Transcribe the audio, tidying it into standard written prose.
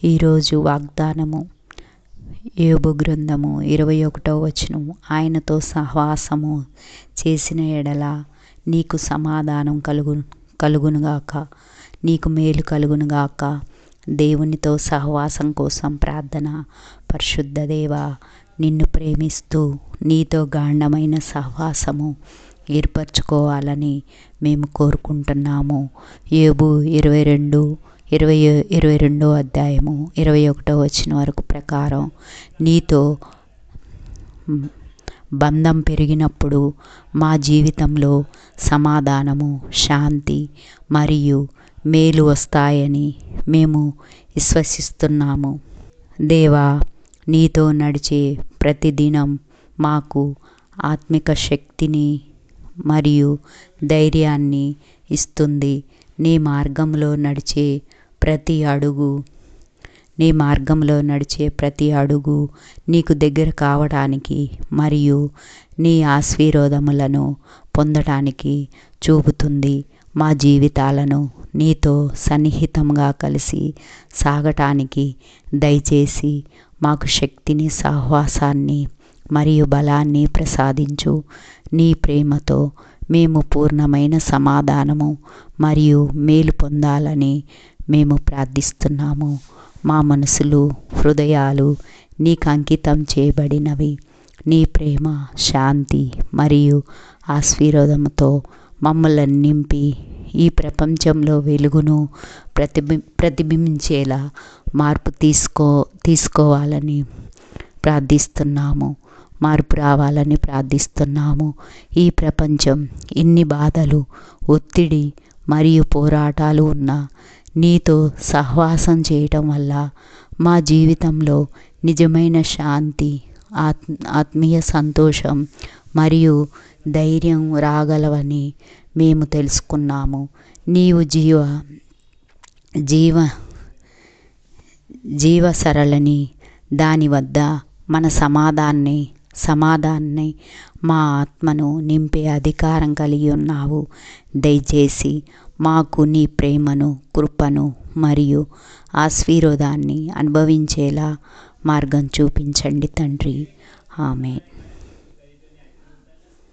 ఈరోజు వాగ్దానము యోబు గ్రంథము 21వ వచనము. ఆయనతో సహవాసము చేసిన ఎడల నీకు సమాధానం కలుగునుగాక, నీకు మేలు కలుగునుగాక. దేవునితో సహవాసం కోసం ప్రార్థన. పరిశుద్ధ దేవా, నిన్ను ప్రేమిస్తూ నీతో గాఢమైన సహవాసము ఏర్పరచుకోవాలని మేము కోరుకుంటున్నాము. యోబు 22వ అధ్యాయము 21వ వచనం వరకు ప్రకారం నీతో బంధం పెరిగినప్పుడు మా జీవితంలో సమాధానము, శాంతి మరియు మేలు వస్తాయని మేము విశ్వసిస్తున్నాము. దేవా, నీతో నడిచే ప్రతిదినం మాకు ఆత్మిక శక్తిని మరియు ధైర్యాన్ని ఇస్తుంది. నీ మార్గంలో నడిచే ప్రతి అడుగు నీకు దగ్గర కావడానికి మరియు నీ ఆశీర్వాదములను పొందడానికి చూపుతుంది. మా జీవితాలను నీతో సన్నిహితంగా కలిసి సాగటానికి దయచేసి మాకు శక్తిని, సహవాసాన్ని మరియు బలాన్ని ప్రసాదించు. నీ ప్రేమతో మేము పూర్ణమైన సమాధానము మరియు మేలు పొందాలని మేము ప్రార్థిస్తున్నాము. మా మనసులు, హృదయాలు నీకు అంకితం చేయబడినవి. నీ ప్రేమ, శాంతి మరియు ఆశీర్వాదంతో మమ్మల్ని నింపి ఈ ప్రపంచంలో వెలుగును ప్రతిబింబించేలా మార్పు తీసుకోవాలని ప్రార్థిస్తున్నాము. మార్పు రావాలని ప్రార్థిస్తున్నాము. ఈ ప్రపంచం ఇన్ని బాధలు, ఒత్తిడి మరియు పోరాటాలు ఉన్నా నీతో సహవాసం చేయటం వల్ల మా జీవితంలో నిజమైన శాంతి, ఆత్మీయ సంతోషం మరియు ధైర్యం రాగలవని మేము తెలుసుకున్నాము. నీవు జీవ సరళని దాని వద్ద మన సమాధానాన్ని మా ఆత్మను నింపే అధికారం కలిగి ఉన్నావు. దయచేసి మాకు నీ ప్రేమను, కృపను మరియు ఆశీర్వాదాన్ని అనుభవించేలా మార్గం చూపించండి తండ్రి. ఆమేన్.